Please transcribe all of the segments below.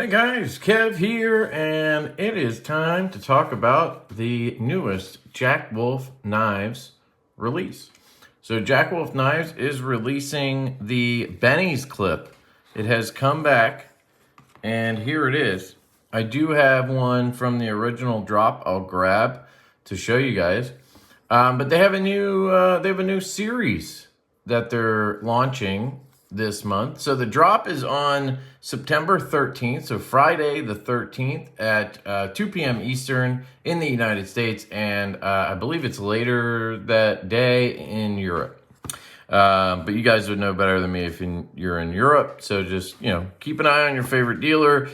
Hey guys, Kev here, and it is time to talk about the newest Jack Wolf Knives release. So Jack Wolf Knives is releasing the Benny's clip. It has come back, and here it is. I do have one from the original drop I'll grab to show you guys. But they have a new series that they're launching this month. So the drop is on September 13th, so Friday the 13th at 2 p.m. Eastern in the United States, and I believe it's later that day in Europe. But you guys would know better than me if you're in Europe, so just, keep an eye on your favorite dealer.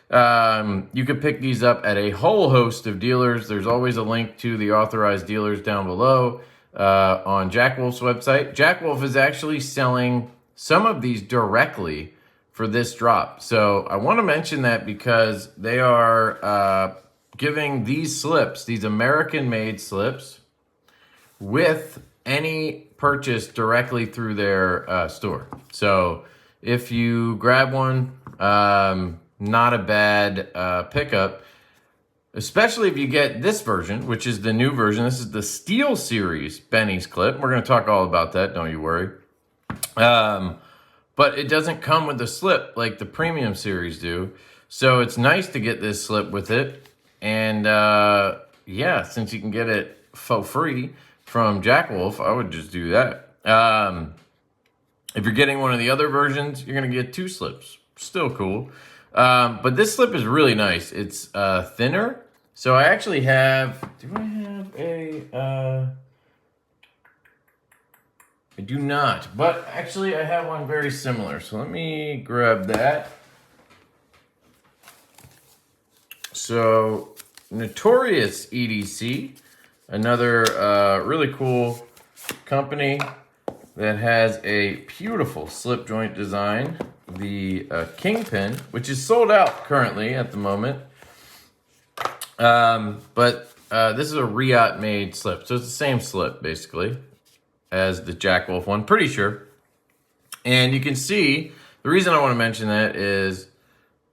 You can pick these up at a whole host of dealers. There's always a link to the authorized dealers down below on Jack Wolf's website. Jack Wolf is actually selling some of these directly for this drop. So I want to mention that because they are giving these slips, these American-made slips, with any purchase directly through their store. So if you grab one, not a bad pickup, especially if you get this version, which is the new version. This is the Steel Series Benny's clip. We're going to talk all about that, don't you worry. But it doesn't come with the slip like the premium series do. So it's nice to get this slip with it. And yeah, since you can get it for free from Jack Wolf, I would just do that. If you're getting one of the other versions, you're going to get 2 slips. Still cool. But this slip is really nice. It's thinner. So I actually have, do I have a, I do not, but actually I have one very similar. So let me grab that. So Notorious EDC, another really cool company that has a beautiful slip joint design. The Kingpin, which is sold out currently at the moment. But this is a Riot made slip. So it's the same slip basically as the Jack Wolf one, pretty sure. And you can see, the reason I want to mention that is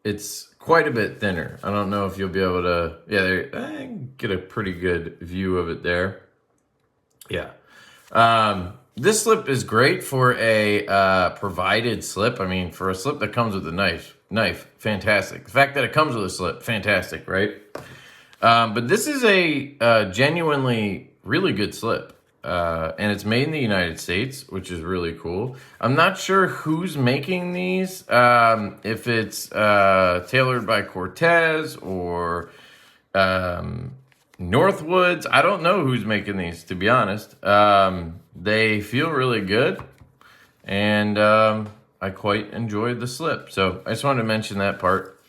it's quite a bit thinner. I don't know if you'll be able to, get a pretty good view of it there. Yeah. This slip is great for a provided slip. I mean, for a slip that comes with a knife, fantastic. The fact that it comes with a slip, fantastic, right? But this is a genuinely really good slip. And it's made in the United States, which is really cool. I'm not sure who's making these, if it's tailored by Cortez or Northwoods. I don't know who's making these, to be honest. They feel really good, and I quite enjoyed the slip. So I just wanted to mention that part,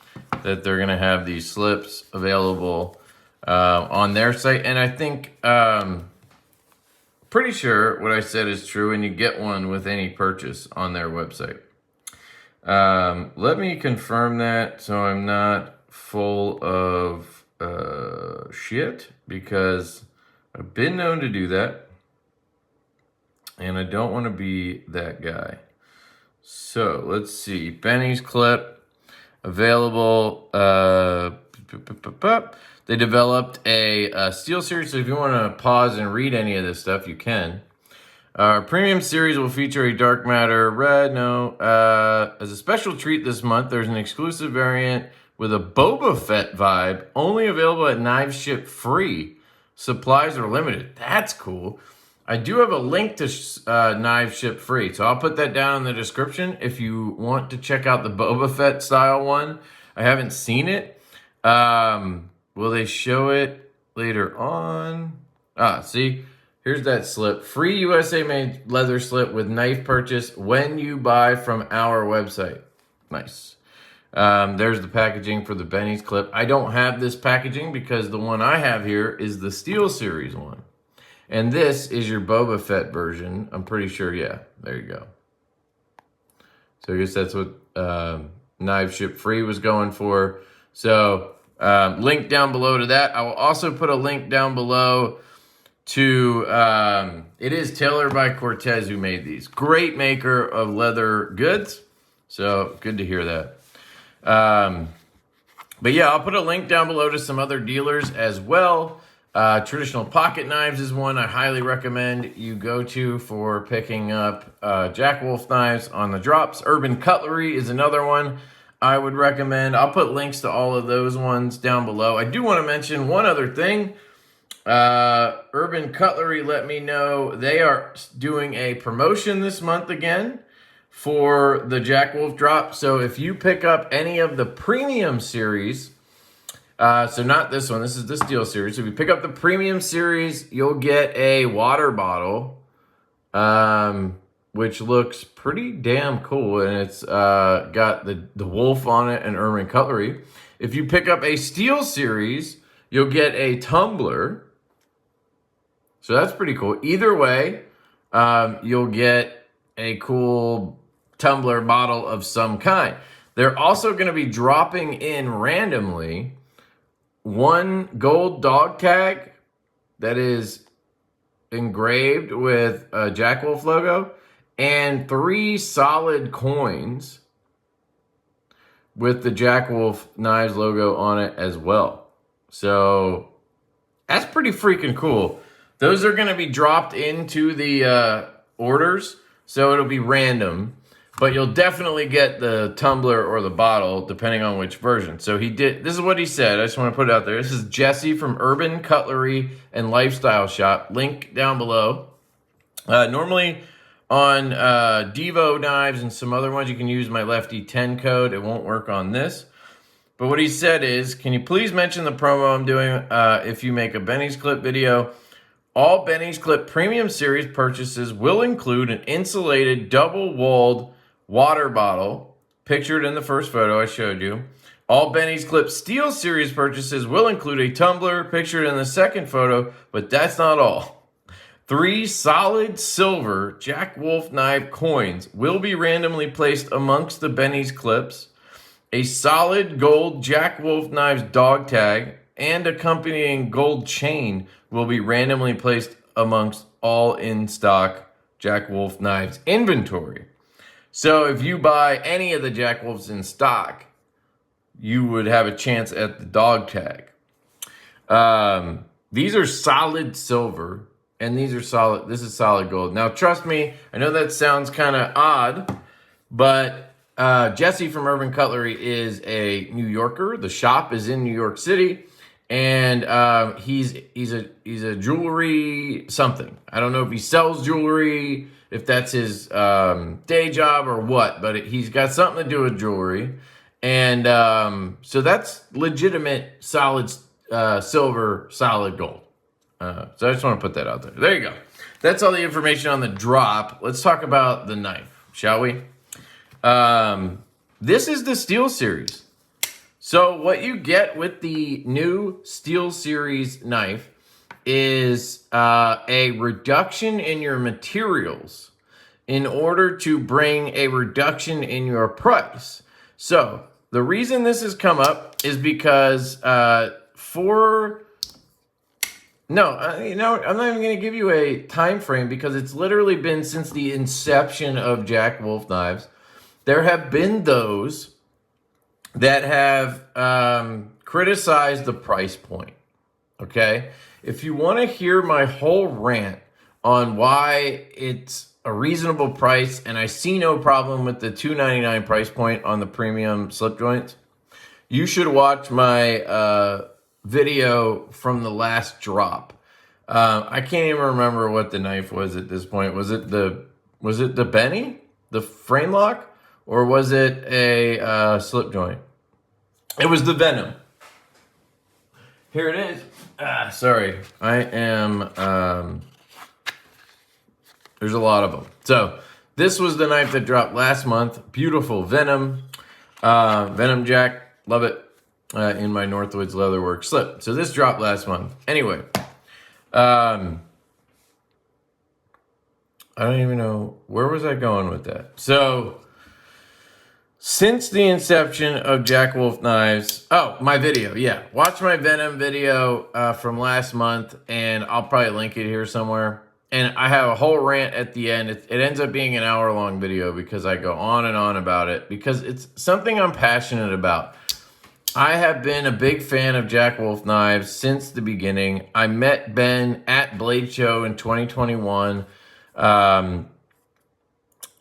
that they're going to have these slips available on their site. And I think... pretty sure what I said is true, and you get one with any purchase on their website. Let me confirm that so I'm not full of shit, because I've been known to do that, and I don't want to be that guy. So let's see. Benny's clip available. They developed a Steel Series, so if you want to pause and read any of this stuff, you can. Our premium series will feature a dark matter red. As a special treat this month, there's an exclusive variant with a Boba Fett vibe, only available at Knives Ship Free. Supplies are limited. That's cool. I do have a link to Knives Ship Free, so I'll put that down in the description if you want to check out the Boba Fett style one. I haven't seen it. Will they show it later on? See, here's that slip. Free USA made leather slip with knife purchase when you buy from our website. Nice. There's the packaging for the Benny's clip. I don't have this packaging because the one I have here is the Steel Series one. And this is your Boba Fett version. I'm pretty sure, yeah. There you go. So I guess that's what Knives Ship Free was going for. So... link down below to that. I will also put a link down below to, it is tailored by Cortez who made these. Great maker of leather goods. So good to hear that. But yeah, I'll put a link down below to some other dealers as well. Traditional Pocket Knives is one I highly recommend you go to for picking up Jack Wolf knives on the drops. Urban Cutlery is another one I would recommend. I'll put links to all of those ones down below. I do want to mention one other thing. Urban Cutlery let me know they are doing a promotion this month again for the Jack Wolf drop. So if you pick up any of the premium series, so not this one, this is the Steel series. So if you pick up the premium series, you'll get a water bottle, which looks pretty damn cool. And it's got the wolf on it and Urban Cutlery. If you pick up a Steel series, you'll get a tumbler. So that's pretty cool. Either way, you'll get a cool tumbler bottle of some kind. They're also going to be dropping in randomly one gold dog tag that is engraved with a Jack Wolf logo and 3 solid coins with the Jack Wolf Knives logo on it as well. So that's pretty freaking cool. Those are going to be dropped into the orders, so it'll be random. But you'll definitely get the tumbler or the bottle, depending on which version. So this is what he said. I just want to put it out there. This is Jesse from Urban Cutlery and Lifestyle Shop. Link down below. Normally on Divo knives and some other ones, you can use my Lefty10 code. It won't work on this. But what he said is, can you please mention the promo I'm doing if you make a Benny's Clip video? All Benny's Clip Premium Series purchases will include an insulated double-walled water bottle, pictured in the first photo I showed you. All Benny's Clip Steel Series purchases will include a tumbler, pictured in the second photo, but that's not all. 3 solid silver Jack Wolf knife coins will be randomly placed amongst the Benny's Clips. A solid gold Jack Wolf Knives dog tag and accompanying gold chain will be randomly placed amongst all in-stock Jack Wolf Knives inventory. So if you buy any of the Jack Wolfs in stock, you would have a chance at the dog tag. These are solid silver, and these are solid. This is solid gold. Now, trust me, I know that sounds kind of odd, but Jesse from Urban Cutlery is a New Yorker. The shop is in New York City, and he's a jewelry something. I don't know if he sells jewelry, if that's his day job or what, but he's got something to do with jewelry. And so that's legitimate solid silver, solid gold. So I just want to put that out there. There you go. That's all the information on the drop. Let's talk about the knife, shall we? This is the Steel Series. So what you get with the new Steel Series knife is a reduction in your materials in order to bring a reduction in your price. So the reason this has come up is because I'm not even going to give you a time frame because it's literally been since the inception of Jack Wolf knives. There have been those that have criticized the price point, okay? If you want to hear my whole rant on why it's a reasonable price and I see no problem with the $299 price point on the premium slip joints, you should watch my video from the last drop. I can't even remember what the knife was at this point. Was it the Benny, the frame lock, or was it a slip joint? It was the Venom. Here it is. Sorry, I am. There's a lot of them. So this was the knife that dropped last month. Beautiful Venom, Venom Jack. Love it. In my Northwoods Leatherworks slip. So this dropped last month. Anyway, I don't even know, where was I going with that? So since the inception of Jack Wolf knives, my video, yeah. Watch my Venom video from last month, and I'll probably link it here somewhere. And I have a whole rant at the end. It ends up being an hour-long video because I go on and on about it because it's something I'm passionate about. I have been a big fan of Jack Wolf knives since the beginning. I met Ben at Blade Show in 2021, and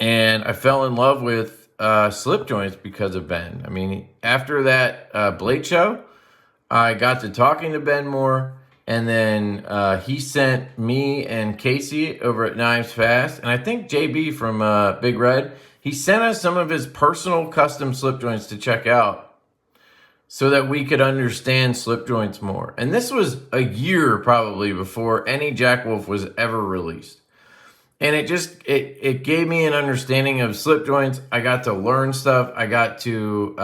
I fell in love with slip joints because of Ben. I mean, after that Blade Show, I got to talking to Ben more, and then he sent me and Casey over at Knives Fast, and I think JB from Big Red, he sent us some of his personal custom slip joints to check out, so that we could understand slip joints more. And this was a year probably before any Jack Wolf was ever released. And it gave me an understanding of slip joints. I got to learn stuff. I got to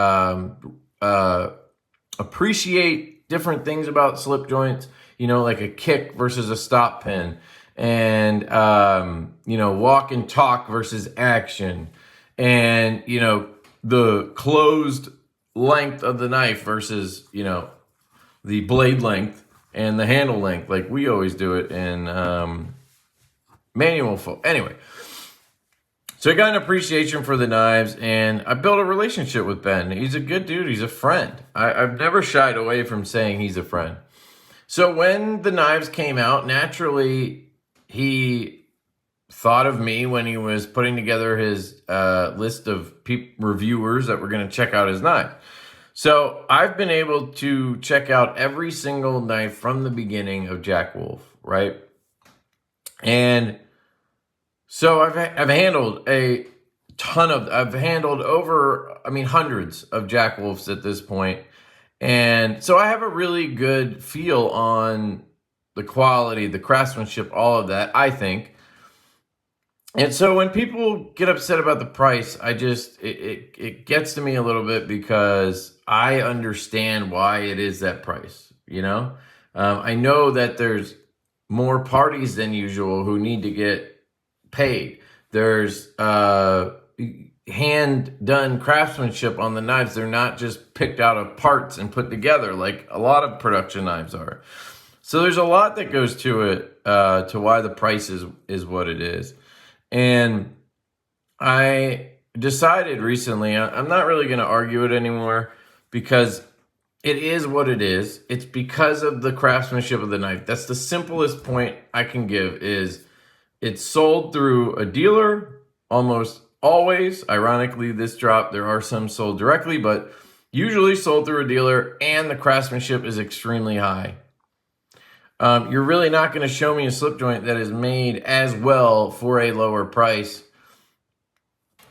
appreciate different things about slip joints, you know, like a kick versus a stop pin, and, you know, walk and talk versus action, and, you know, the closed length of the knife versus, you know, the blade length and the handle length, like we always do it in manual foot. Anyway, so I got an appreciation for the knives, and I built a relationship with Ben. He's a good dude. He's a friend. I've never shied away from saying he's a friend. So when the knives came out, naturally, he thought of me when he was putting together his list of reviewers that were going to check out his knife. So I've been able to check out every single knife from the beginning of Jack Wolf, right? And so I've handled a ton of, I've handled over, I mean, hundreds of Jack Wolfs at this point. And so I have a really good feel on the quality, the craftsmanship, all of that, I think. And so when people get upset about the price, it gets to me a little bit, because I understand why it is that price, you know? I know that there's more parties than usual who need to get paid. There's hand-done craftsmanship on the knives. They're not just picked out of parts and put together like a lot of production knives are. So there's a lot that goes to it, to why the price is what it is. And I decided recently, I'm not really going to argue it anymore, because it is what it is. It's because of the craftsmanship of the knife. That's the simplest point I can give, is it's sold through a dealer almost always. Ironically, this drop, there are some sold directly, but usually sold through a dealer, and the craftsmanship is extremely high. You're really not going to show me a slip joint that is made as well for a lower price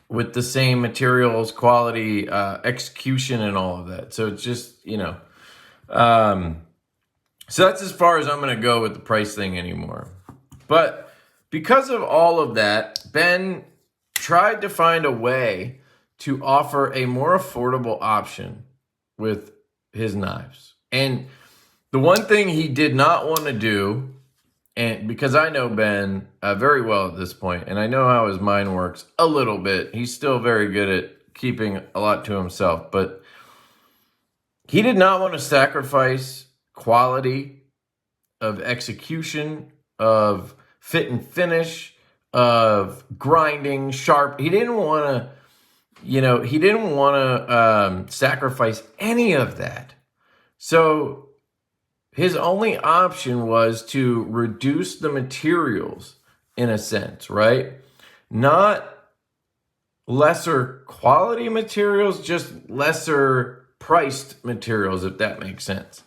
with the same materials, quality, execution, and all of that. So it's just, you know, so that's as far as I'm going to go with the price thing anymore. But because of all of that, Ben tried to find a way to offer a more affordable option with his knives. And the one thing he did not want to do, and because I know Ben very well at this point, and I know how his mind works a little bit, he's still very good at keeping a lot to himself, but he did not want to sacrifice quality of execution, of fit and finish, of grinding, sharp. He didn't want to, you know, he didn't want to sacrifice any of that. So his only option was to reduce the materials, in a sense, right? Not lesser quality materials, just lesser priced materials, if that makes sense.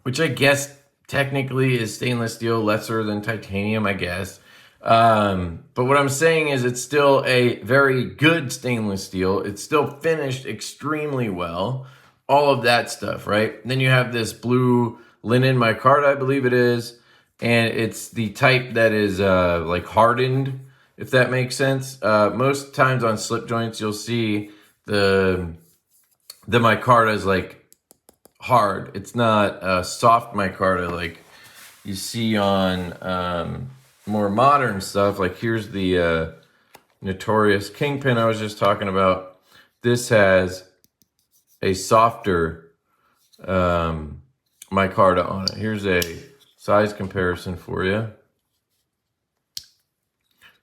Which I guess technically is stainless steel, lesser than titanium, I guess. But what I'm saying is it's still a very good stainless steel. It's still finished extremely well. All of that stuff, right? And then you have this blue linen micarta, I believe it is. And it's the type that is like hardened, if that makes sense. Most times on slip joints, you'll see the micarta is like hard. It's not soft micarta like you see on more modern stuff. Like here's the Notorious Kingpin I was just talking about. This has a softer micarta on it. Here's a size comparison for you.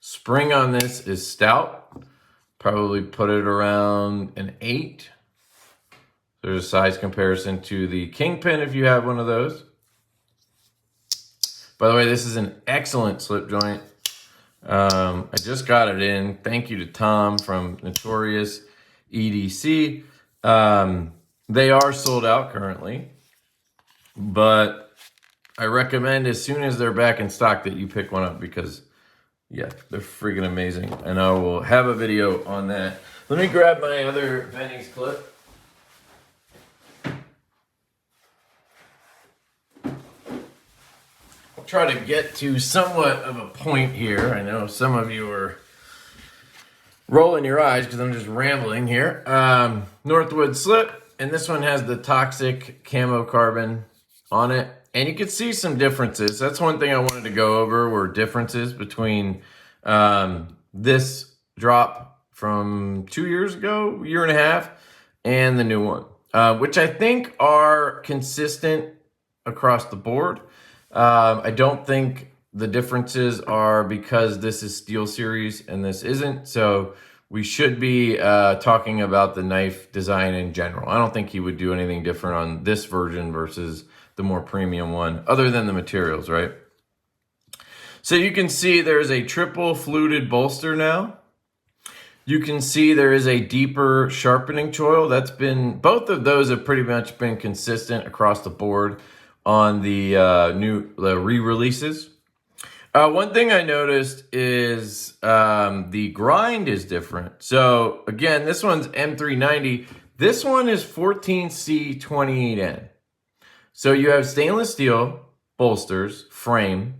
Spring on this is stout. Probably put it around an 8. There's a size comparison to the Kingpin if you have one of those. By the way, this is an excellent slip joint. I just got it in. Thank you to Tom from Notorious EDC. They are sold out currently, but I recommend as soon as they're back in stock that you pick one up because, yeah, they're freaking amazing. And I will have a video on that. Let me grab my other Benny's clip. Try to get to somewhat of a point here. I know some of you are rolling your eyes because I'm just rambling here. Northwoods slip, and this one has the toxic camo carbon on it. And you can see some differences. That's one thing I wanted to go over were differences between this drop from 2 years ago, year and a half, and the new one, which I think are consistent across the board. I don't think the differences are because this is Steel Series and this isn't. So we should be talking about the knife design in general. I don't think he would do anything different on this version versus the more premium one, other than the materials, right? So you can see there's a triple fluted bolster now. You can see there is a deeper sharpening choil. That's been, both of those have pretty much been consistent across the board on the re-releases. One thing I noticed is the grind is different. So again, this one's M390. This one is 14C28N. So you have stainless steel bolsters, frame,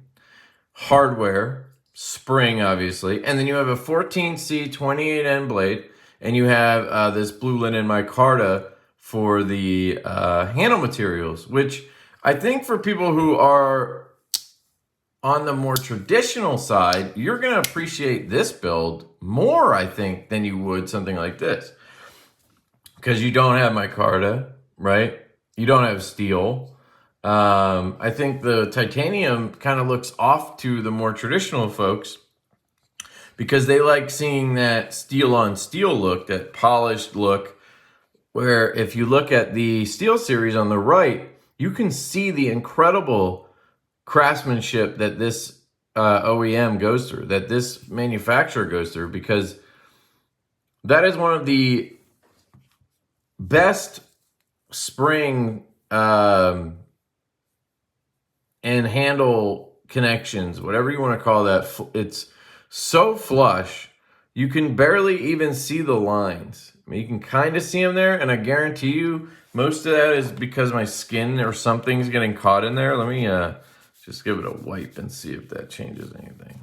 hardware, spring, obviously, and then you have a 14C28N blade, and you have this blue linen micarta for the handle materials, which I think for people who are on the more traditional side, you're going to appreciate this build more, I think, than you would something like this. Because you don't have micarta, right? You don't have steel. I think the titanium kind of looks off to the more traditional folks because they like seeing that steel on steel look, that polished look, where if you look at the Steel Series on the right, you can see the incredible craftsmanship that this OEM goes through, that this manufacturer goes through, because that is one of the best spring and handle connections, whatever you want to call that. It's so flush, you can barely even see the lines. I mean, you can kind of see them there, and I guarantee you, most of that is because my skin or something's getting caught in there. Let me just give it a wipe and see if that changes anything.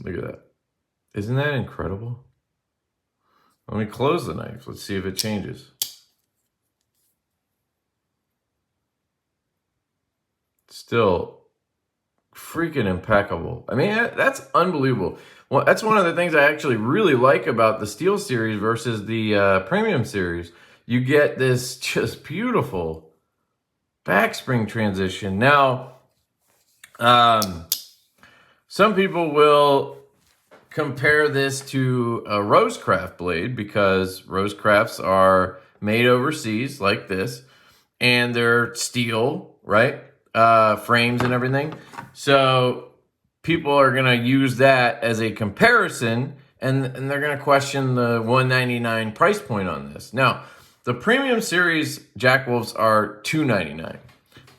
Look at that. Isn't that incredible? Let me close the knife. Let's see if it changes. Still freaking impeccable. I mean, that's unbelievable. Well, that's one of the things I actually really like about the Steel Series versus the Premium Series. You get this just beautiful backspring transition. Now, some people will compare this to a Rosecraft blade because Rosecrafts are made overseas like this, and they're steel, right? Frames and everything. So people are going to use that as a comparison, and they're going to question the $199 price point on this. Now, the Premium Series Jack Wolfs are $299.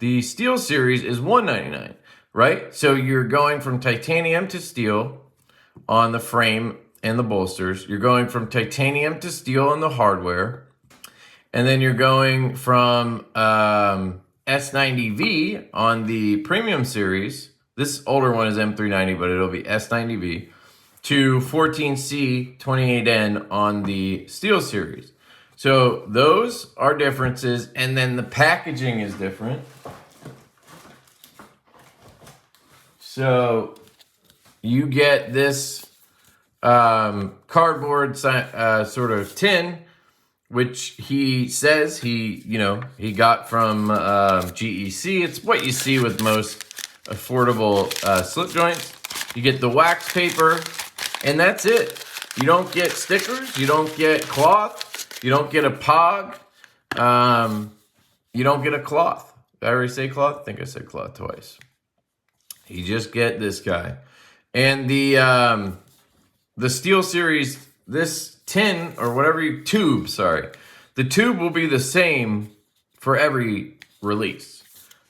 The Steel Series is $199, right? So you're going from titanium to steel on the frame and the bolsters. You're going from titanium to steel on the hardware. And then you're going from S90V on the Premium Series. This older one is M390, but it'll be S90V, to 14C28N on the Steel Series. So those are differences, and then the packaging is different. So you get this cardboard sort of tin, which he says he got from GEC. It's what you see with most affordable slip joints. You get the wax paper, and that's it. You don't get stickers. You don't get cloth. You don't get a pog. You don't get a cloth. Did I already say cloth? I think I said cloth twice. You just get this guy. And the Steel Series, this tin, or whatever you, tube, sorry. The tube will be the same for every release.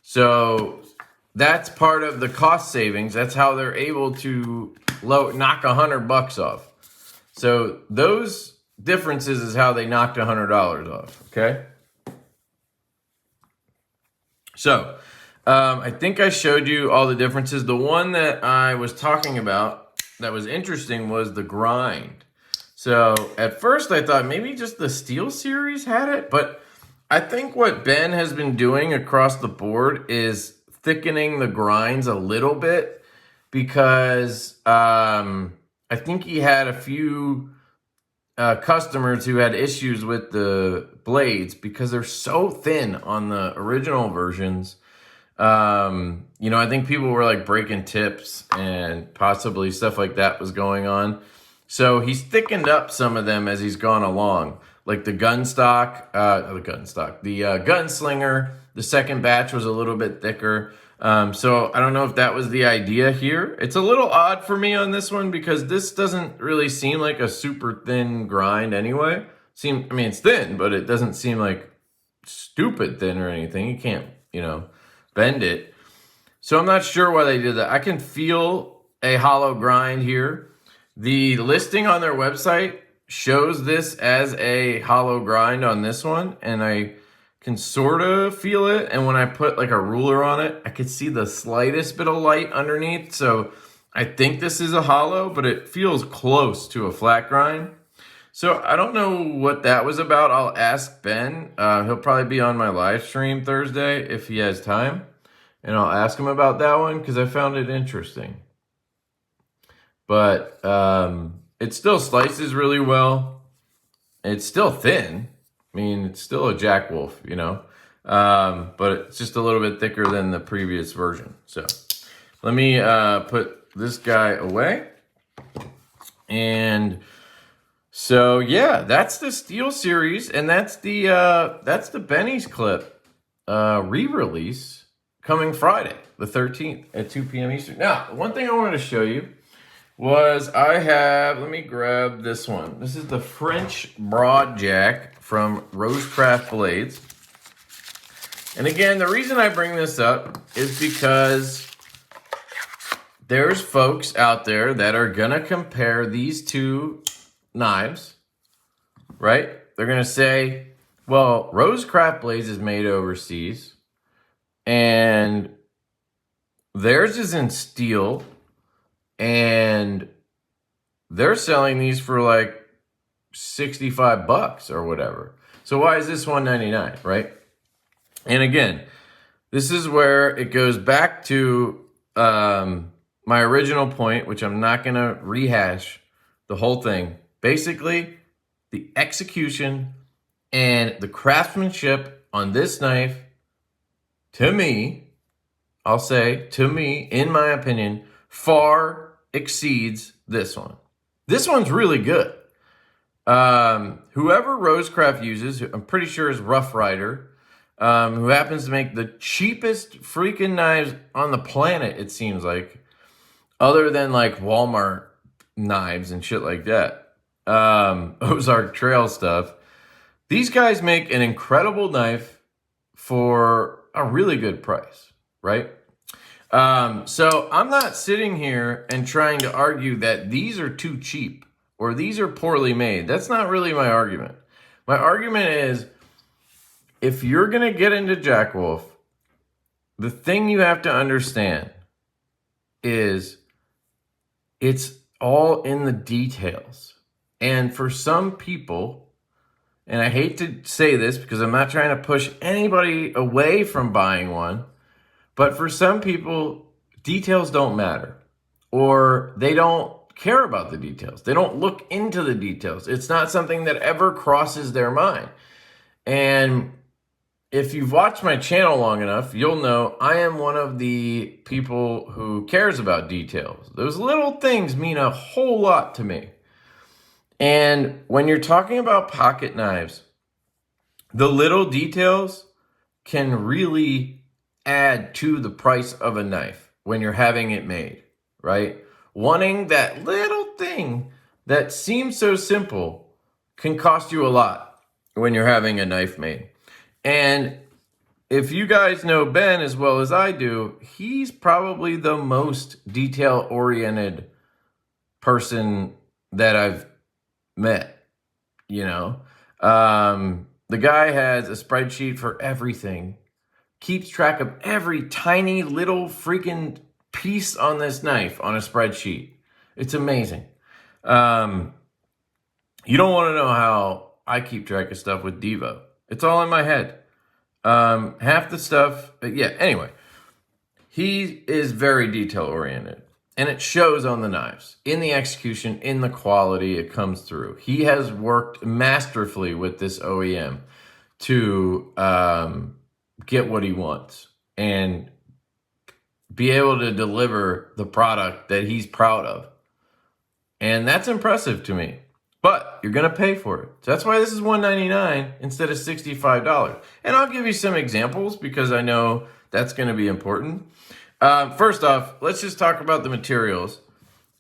So that's part of the cost savings. That's how they're able to knock $100 off. So those differences is how they knocked $100 off, okay? So I think I showed you all the differences. The one that I was talking about that was interesting was the grind. So at first I thought maybe just the Steel Series had it, but I think what Ben has been doing across the board is thickening the grinds a little bit, because I think he had a few customers who had issues with the blades because they're so thin on the original versions. I think people were like breaking tips and possibly stuff like that was going on. So he's thickened up some of them as he's gone along, like the Gunslinger. The second batch was a little bit thicker. So I don't know if that was the idea here. It's a little odd for me on this one because this doesn't really seem like a super thin grind anyway. It's thin, but it doesn't seem like stupid thin or anything. You can't, bend it. So I'm not sure why they did that. I can feel a hollow grind here. The listing on their website shows this as a hollow grind on this one, and I can sort of feel it. And when I put like a ruler on it, I could see the slightest bit of light underneath. So I think this is a hollow, but it feels close to a flat grind. So I don't know what that was about. I'll ask Ben. He'll probably be on my live stream Thursday if he has time. And I'll ask him about that one because I found it interesting. But it still slices really well. It's still thin. It's still a Jack Wolf, but it's just a little bit thicker than the previous version. So let me put this guy away. And so, yeah, that's the Steel Series, and that's the Benny's clip re-release coming Friday, the 13th at 2 p.m. Eastern. Now, one thing I wanted to show you was let me grab this one. This is the French Broad Jack from Rosecraft Blades. And again, the reason I bring this up is because there's folks out there that are going to compare these two knives, right? They're going to say, well, Rosecraft Blades is made overseas, and theirs is in steel, and they're selling these for like $65 or whatever. So why is this $199, right? And again, this is where it goes back to my original point, which I'm not going to rehash the whole thing. Basically, the execution and the craftsmanship on this knife, to me, I'll say, to me, in my opinion, far exceeds this one. This one's really good. Whoever Rosecraft uses, I'm pretty sure is Rough Rider, who happens to make the cheapest freaking knives on the planet, it seems like, other than like Walmart knives and shit like that. Ozark Trail stuff. These guys make an incredible knife for a really good price, right? So I'm not sitting here and trying to argue that these are too cheap or these are poorly made. That's not really my argument. My argument is, if you're going to get into Jack Wolf, the thing you have to understand is it's all in the details. And for some people, and I hate to say this because I'm not trying to push anybody away from buying one, but for some people, details don't matter, or they don't care about the details. They don't look into the details. It's not something that ever crosses their mind. And if you've watched my channel long enough, you'll know I am one of the people who cares about details. Those little things mean a whole lot to me. And when you're talking about pocket knives, the little details can really add to the price of a knife when you're having it made, right? Wanting that little thing that seems so simple can cost you a lot when you're having a knife made. And if you guys know Ben as well as I do, he's probably the most detail-oriented person that I've met, you know? The guy has a spreadsheet for everything, keeps track of every tiny little freaking piece on this knife on a spreadsheet. It's amazing. You don't want to know how I keep track of stuff with Divo. It's all in my head. Half the stuff, yeah, anyway. He is very detail oriented, and it shows on the knives, in the execution, in the quality it comes through. He has worked masterfully with this OEM to get what he wants and be able to deliver the product that he's proud of. And that's impressive to me. But you're going to pay for it. So that's why this is $199 instead of $65. And I'll give you some examples because I know that's going to be important. First off, let's just talk about the materials.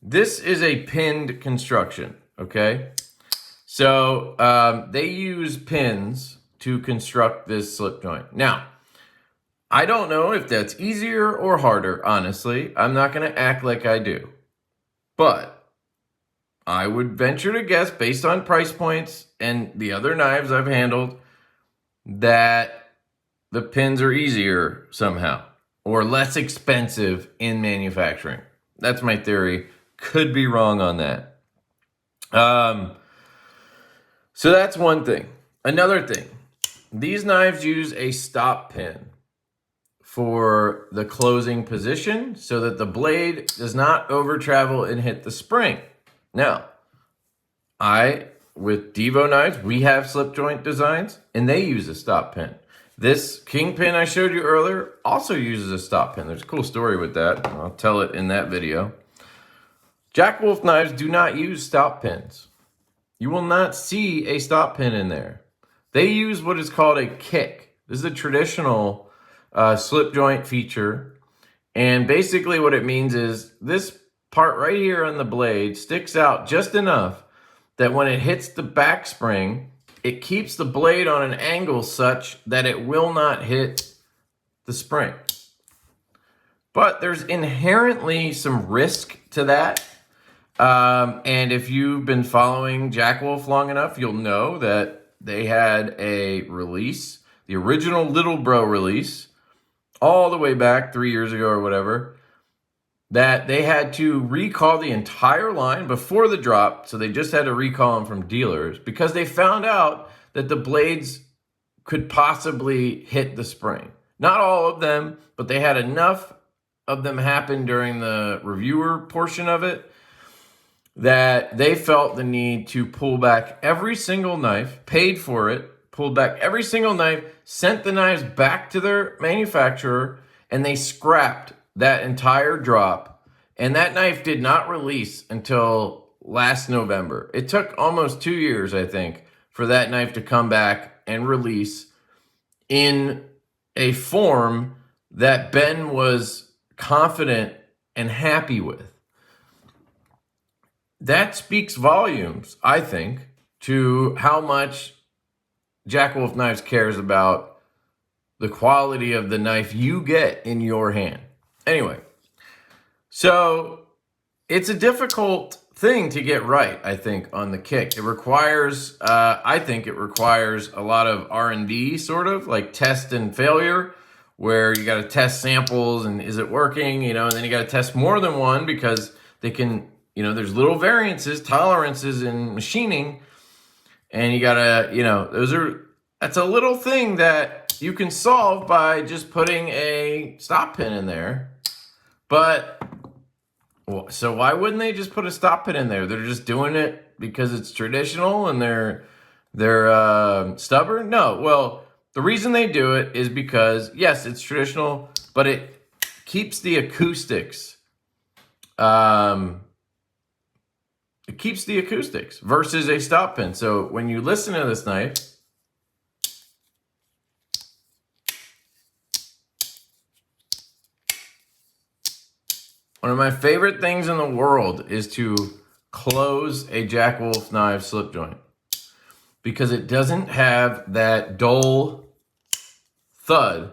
This is a pinned construction, okay? So they use pins to construct this slip joint. Now, I don't know if that's easier or harder, honestly. I'm not going to act like I do. But I would venture to guess, based on price points and the other knives I've handled, that the pins are easier somehow or less expensive in manufacturing. That's my theory. Could be wrong on that. So that's one thing. Another thing, these knives use a stop pin for the closing position so that the blade does not over travel and hit the spring. Now, with Divo knives, we have slip joint designs, and they use a stop pin. This kingpin I showed you earlier also uses a stop pin. There's a cool story with that. I'll tell it in that video. Jack Wolf knives do not use stop pins. You will not see a stop pin in there. They use what is called a kick. This is a traditional slip joint feature. And basically what it means is this part right here on the blade sticks out just enough that when it hits the back spring, it keeps the blade on an angle such that it will not hit the spring. But there's inherently some risk to that. And if you've been following Jack Wolf long enough, you'll know that they had a release, the original Little Bro release, all the way back 3 years ago or whatever, that they had to recall the entire line before the drop. So they just had to recall them from dealers because they found out that the blades could possibly hit the spring. Not all of them, but they had enough of them happen during the reviewer portion of it that they felt the need to pull back every single knife, paid for it, pulled back every single knife, sent the knives back to their manufacturer, and they scrapped that entire drop. And that knife did not release until last November. It took almost 2 years, I think, for that knife to come back and release in a form that Ben was confident and happy with. That speaks volumes, I think, to how much Jack Wolf Knives cares about the quality of the knife you get in your hand. Anyway, so it's a difficult thing to get right, I think, on the kick. It requires, I think it requires a lot of R&D, sort of, like test and failure, where you got to test samples and is it working, you know, and then you got to test more than one because they can, you know, there's little variances, tolerances in machining, and you got to, you know, that's a little thing that you can solve by just putting a stop pin in there. But so why wouldn't they just put a stop pin in there? They're just doing it because it's traditional and they're stubborn? No. Well, The reason they do it is because, yes, it's traditional, but it keeps the acoustics. It keeps the acoustics versus a stop pin. So when you listen to this knife, one of my favorite things in the world is to close a Jack Wolf knife slip joint because it doesn't have that dull thud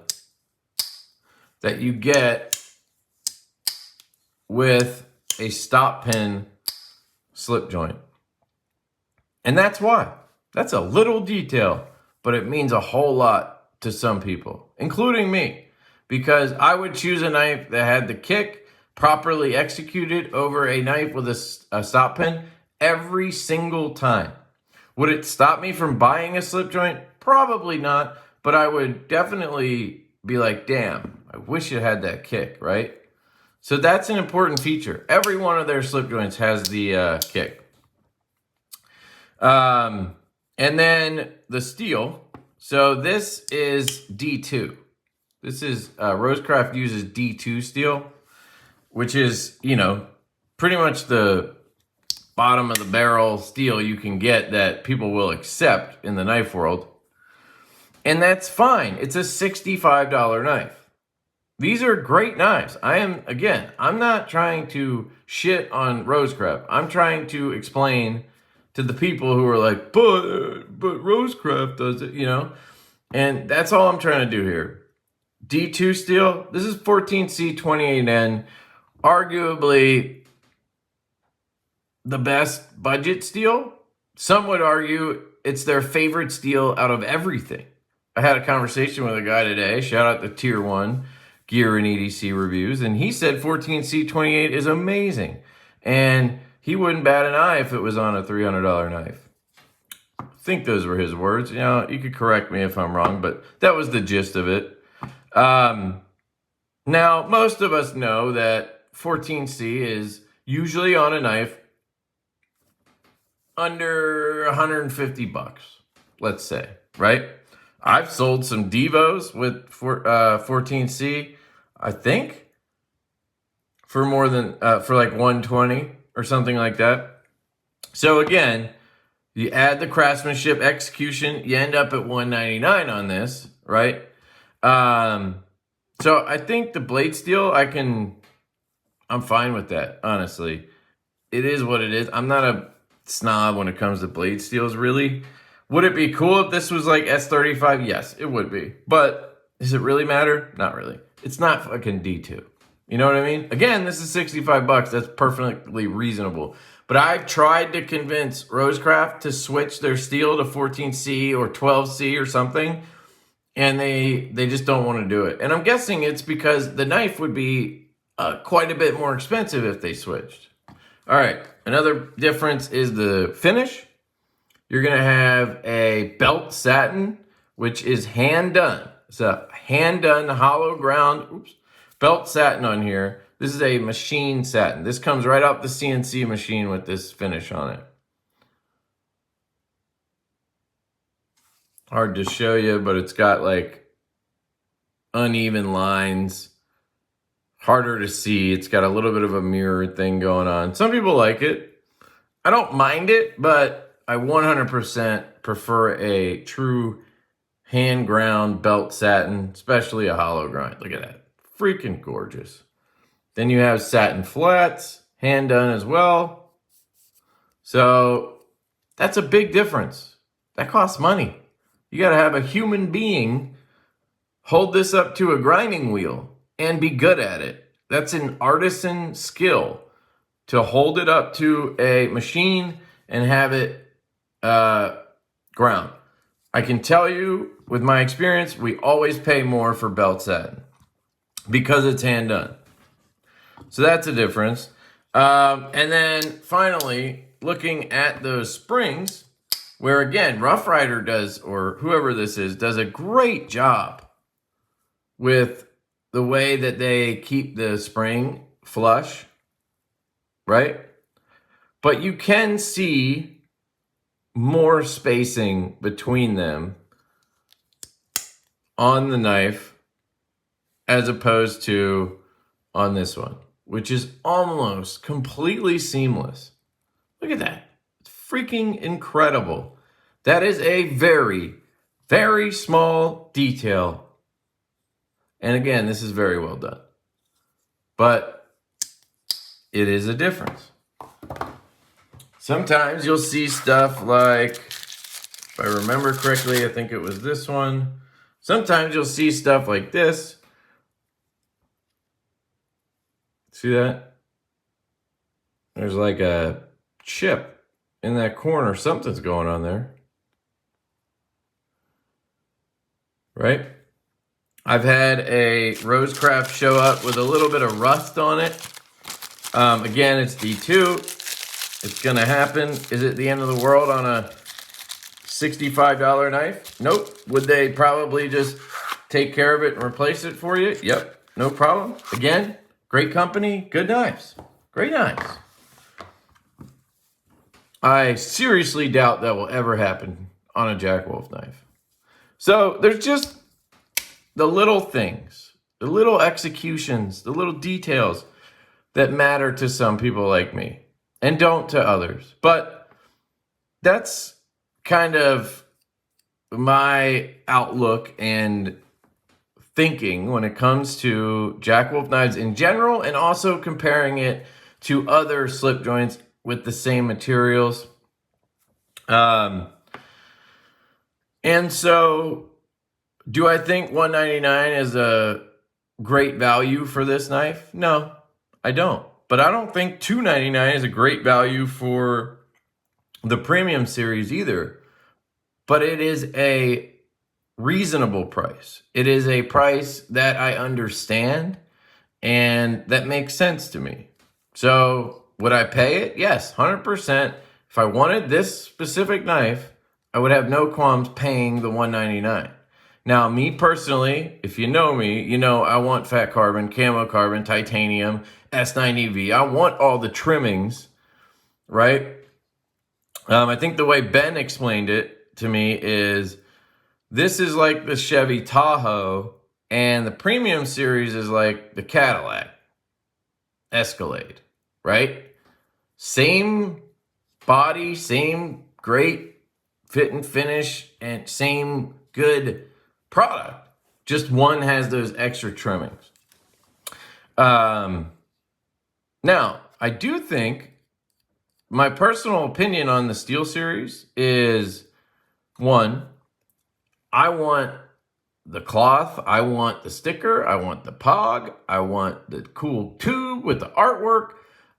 that you get with a stop pin slip joint. And that's why. That's a little detail, but it means a whole lot to some people, including me, because I would choose a knife that had the kick properly executed over a knife with a stop pin every single time. Would it stop me from buying a slip joint? Probably not, but I would definitely be like, damn, I wish it had that kick, right? So that's an important feature. Every one of their slip joints has the kick. And then the steel. So this is D2. This is, Rosecraft uses D2 steel, which is, you know, pretty much the bottom of the barrel steel you can get that people will accept in the knife world. And that's fine. It's a $65 knife. These are great knives. I'm not trying to shit on Rosecraft. I'm trying to explain to the people who are like, but Rosecraft does it, you know? And that's all I'm trying to do here. D2 steel, this is 14C 28N, arguably the best budget steel. Some would argue it's their favorite steel out of everything. I had a conversation with a guy today, shout out to Tier 1 Gear and EDC Reviews, and he said 14C28 is amazing. And he wouldn't bat an eye if it was on a $300 knife. I think those were his words. You know, you could correct me if I'm wrong, but that was the gist of it. Now, most of us know that 14C is usually on a knife under 150 bucks, let's say, right? I've sold some Divos with 14C, I think, for more than, for like 120 or something like that. So again, you add the craftsmanship execution, you end up at $199 on this, right? So I think the blade steel, I'm fine with that, honestly. It is what it is. I'm not a snob when it comes to blade steels, really. Would it be cool if this was like S35? Yes, it would be. But does it really matter? Not really. It's not fucking D2. You know what I mean? Again, this is 65 bucks. That's perfectly reasonable. But I've tried to convince Rosecraft to switch their steel to 14C or 12C or something, and they just don't want to do it. And I'm guessing it's because the knife would be quite a bit more expensive if they switched. All right, another difference is the finish. You're going to have a belt satin, which is hand done. It's a hand done hollow ground belt satin on here. This is a machine satin. This comes right off the CNC machine with this finish on it. Hard to show you, but it's got like uneven lines. Harder to see. It's got a little bit of a mirror thing going on. Some people like it. I don't mind it, but I 100% prefer a true hand ground belt satin, especially a hollow grind. Look at that. Freaking gorgeous. Then you have satin flats, hand done as well. So that's a big difference. That costs money. You got to have a human being hold this up to a grinding wheel and be good at it. That's an artisan skill to hold it up to a machine and have it ground. I can tell you with my experience, we always pay more for belt satin because it's hand done. So that's a difference. And then finally, looking at those springs, where again, Rough Rider does, or whoever this is, does a great job with the way that they keep the spring flush, right? But you can see more spacing between them on the knife as opposed to on this one, which is almost completely seamless. Look at that. It's freaking incredible. That is a very, very small detail. And again, this is very well done. But it is a difference. Sometimes you'll see stuff like, if I remember correctly, I think it was this one. Sometimes you'll see stuff like this. See that? There's like a chip in that corner. Something's going on there. Right? I've had a Rosecraft show up with a little bit of rust on it. Again, it's D2. It's going to happen. Is it the end of the world on a $65 knife? Nope. Would they probably just take care of it and replace it for you? Yep. No problem. Again, great company, good knives. Great knives. I seriously doubt that will ever happen on a Jack Wolf knife. So there's just the little things, the little executions, the little details that matter to some people like me and don't to others. But that's kind of my outlook and thinking when it comes to Jack Wolf knives in general, and also comparing it to other slip joints with the same materials. And so, do I think $199 is a great value for this knife? No, I don't. But I don't think $299 is a great value for the premium series either. But it is a reasonable price. It is a price that I understand and that makes sense to me. So would I pay it? Yes, 100%. If I wanted this specific knife, I would have no qualms paying the $199. Now, me personally, if you know me, you know I want fat carbon, camo carbon, titanium, S90V. I want all the trimmings, right? I think the way Ben explained it to me is this is like the Chevy Tahoe, and the premium series is like the Cadillac Escalade, right? Same body, same great fit and finish, and same good product. Just one has those extra trimmings. Now, I do think my personal opinion on the Steel Series is, one, I want the cloth, I want the sticker, I want the pog, I want the cool tube with the artwork,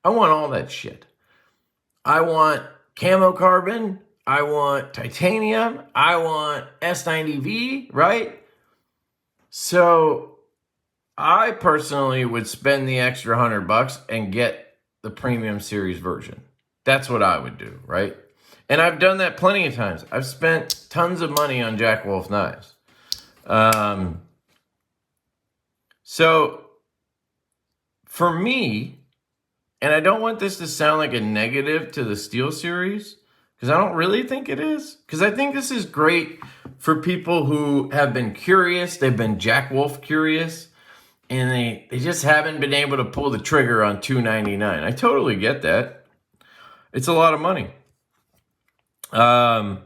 I want all that shit. I want camo carbon, I want titanium, I want S90V, right? So I personally would spend the extra $100 and get the premium series version. That's what I would do, right? And I've done that plenty of times. I've spent tons of money on Jack Wolf knives. So for me, and I don't want this to sound like a negative to the Steel Series, because I don't really think it is. Because I think this is great for people who have been curious. They've been Jack Wolf curious. And they just haven't been able to pull the trigger on $299. I totally get that. It's a lot of money. And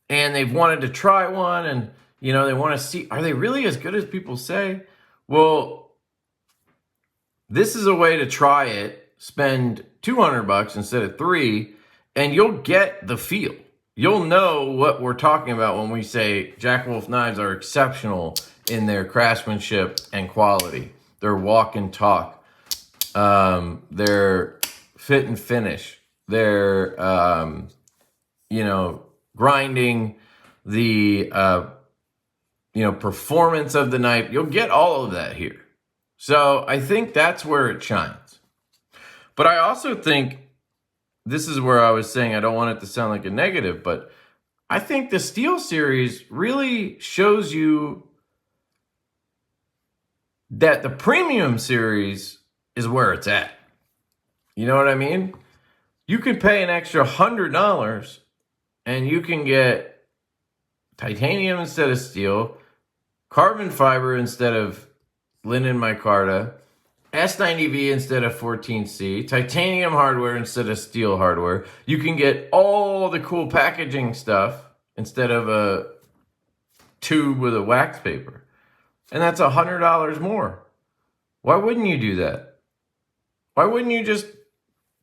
they've wanted to try one. And, you know, they want to see, are they really as good as people say? Well, this is a way to try it. Spend $200 instead of $300. And you'll get the feel. You'll know what we're talking about when we say Jack Wolf knives are exceptional in their craftsmanship and quality. Their walk and talk. Their fit and finish. Their, grinding. The, performance of the knife. You'll get all of that here. So I think that's where it shines. But I also think, this is where I was saying I don't want it to sound like a negative, but I think the Steel Series really shows you that the premium series is where it's at. You know what I mean? You can pay an extra $100 and you can get titanium instead of steel, carbon fiber instead of linen micarta, S90V instead of 14C, titanium hardware instead of steel hardware. You can get all the cool packaging stuff instead of a tube with a wax paper. And that's $100 more. Why wouldn't you do that? Why wouldn't you just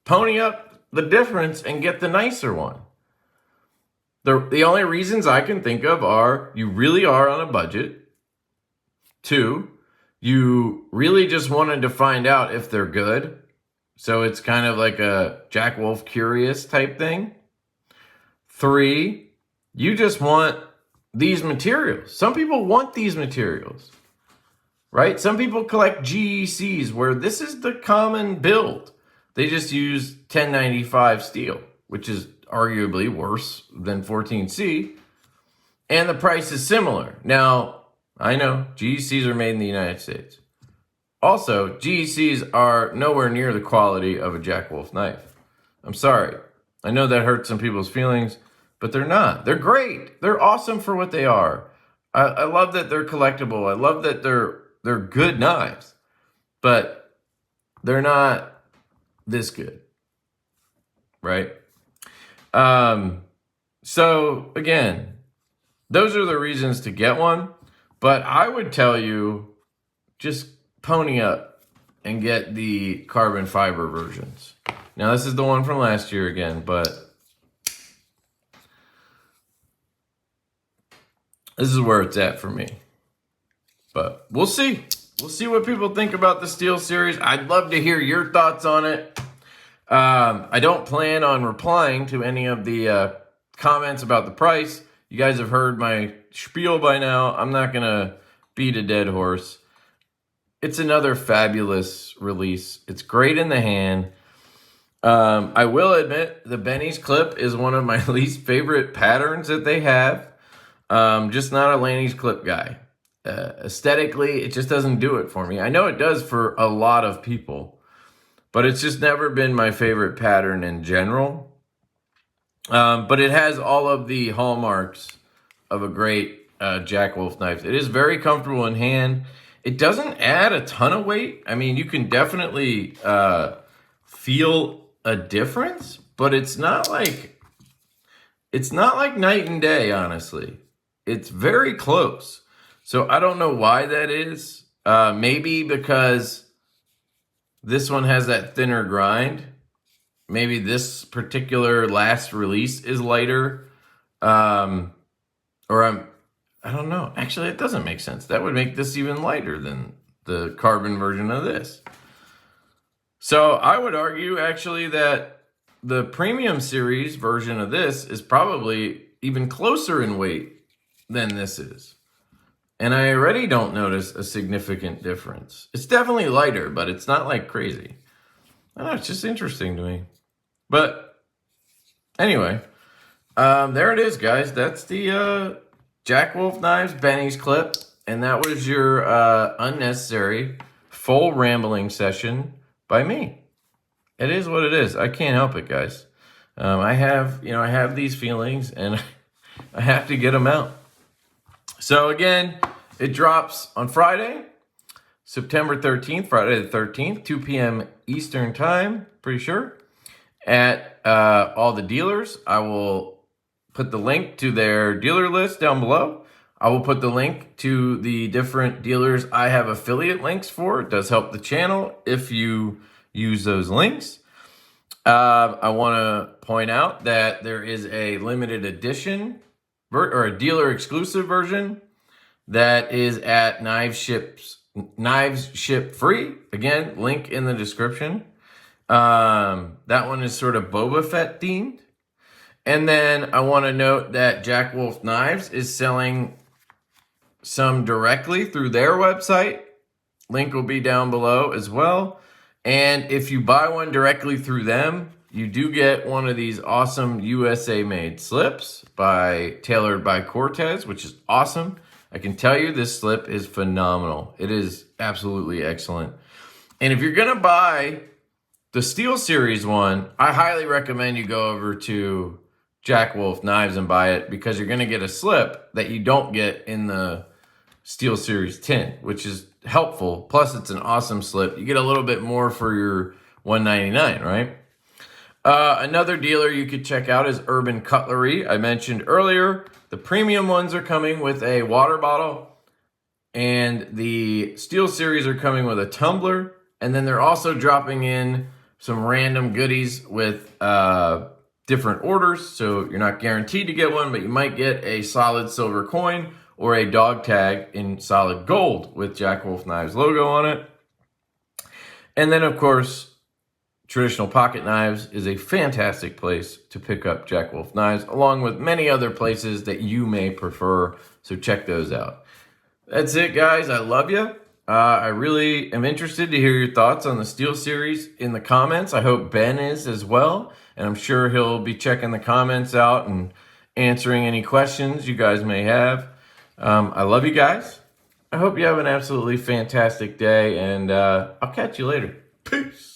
pony up the difference and get the nicer one? The only reasons I can think of are you really are on a budget. 2, you really just wanted to find out if they're good. So it's kind of like a Jack Wolf curious type thing. 3, you just want these materials. Some people want these materials, right? Some people collect GECs where this is the common build. They just use 1095 steel, which is arguably worse than 14C. And the price is similar. Now, I know GECs are made in the United States. Also, GECs are nowhere near the quality of a Jack Wolf knife. I'm sorry. I know that hurts some people's feelings, but they're not. They're great. They're awesome for what they are. I love that they're collectible. I love that they're good knives, but they're not this good, right? So again, those are the reasons to get one. But I would tell you, just pony up and get the carbon fiber versions. Now, this is the one from last year again, but this is where it's at for me. But we'll see. We'll see what people think about the Steel Series. I'd love to hear your thoughts on it. I don't plan on replying to any of the comments about the price. You guys have heard my spiel by now. I'm not going to beat a dead horse. It's another fabulous release. It's great in the hand. I will admit the Benny's clip is one of my least favorite patterns that they have. Just not a Lanny's clip guy. Aesthetically, it just doesn't do it for me. I know it does for a lot of people, but it's just never been my favorite pattern in general. But it has all of the hallmarks of a great Jack Wolf knife. It is very comfortable in hand. It doesn't add a ton of weight. I mean, you can definitely feel a difference, but it's not like night and day, honestly. It's very close. So I don't know why that is. Maybe because this one has that thinner grind. Maybe this particular last release is lighter. I don't know. Actually, it doesn't make sense. That would make this even lighter than the carbon version of this. So I would argue actually that the premium series version of this is probably even closer in weight than this is. And I already don't notice a significant difference. It's definitely lighter, but it's not like crazy. I don't know, it's just interesting to me. But anyway, there it is, guys. That's the Jack Wolf Knives Benny's clip. And that was your unnecessary full rambling session by me. It is what it is. I can't help it, guys. I have these feelings and I have to get them out. So again, it drops on Friday, September 13th, Friday the 13th, 2 p.m. Eastern time, pretty sure, at all the dealers. I will put the link to their dealer list down below. I will put the link to the different dealers I have affiliate links for. It does help the channel if you use those links. I want to point out that there is a limited edition or a dealer exclusive version that is at Knives Ship Free. Again, link in the description. That one is sort of Boba Fett themed. And then I want to note that Jack Wolf Knives is selling some directly through their website. Link will be down below as well. And if you buy one directly through them, you do get one of these awesome USA made slips tailored by Cortez, which is awesome. I can tell you this slip is phenomenal. It is absolutely excellent. And if you're going to buy the Steel Series one, I highly recommend you go over to Jack Wolf Knives and buy it, because you're going to get a slip that you don't get in the Steel Series 10, which is helpful. Plus, it's an awesome slip. You get a little bit more for your $199, right? Another dealer you could check out is Urban Cutlery. I mentioned earlier, the premium ones are coming with a water bottle, and the Steel Series are coming with a tumbler, and then they're also dropping in some random goodies with different orders. So you're not guaranteed to get one, but you might get a solid silver coin or a dog tag in solid gold with Jack Wolf Knives logo on it. And then, of course, Traditional Pocket Knives is a fantastic place to pick up Jack Wolf knives, along with many other places that you may prefer. So check those out. That's it, guys. I love you. I really am interested to hear your thoughts on the Steel Series in the comments. I hope Ben is as well, and I'm sure he'll be checking the comments out and answering any questions you guys may have. I love you guys. I hope you have an absolutely fantastic day, and I'll catch you later. Peace.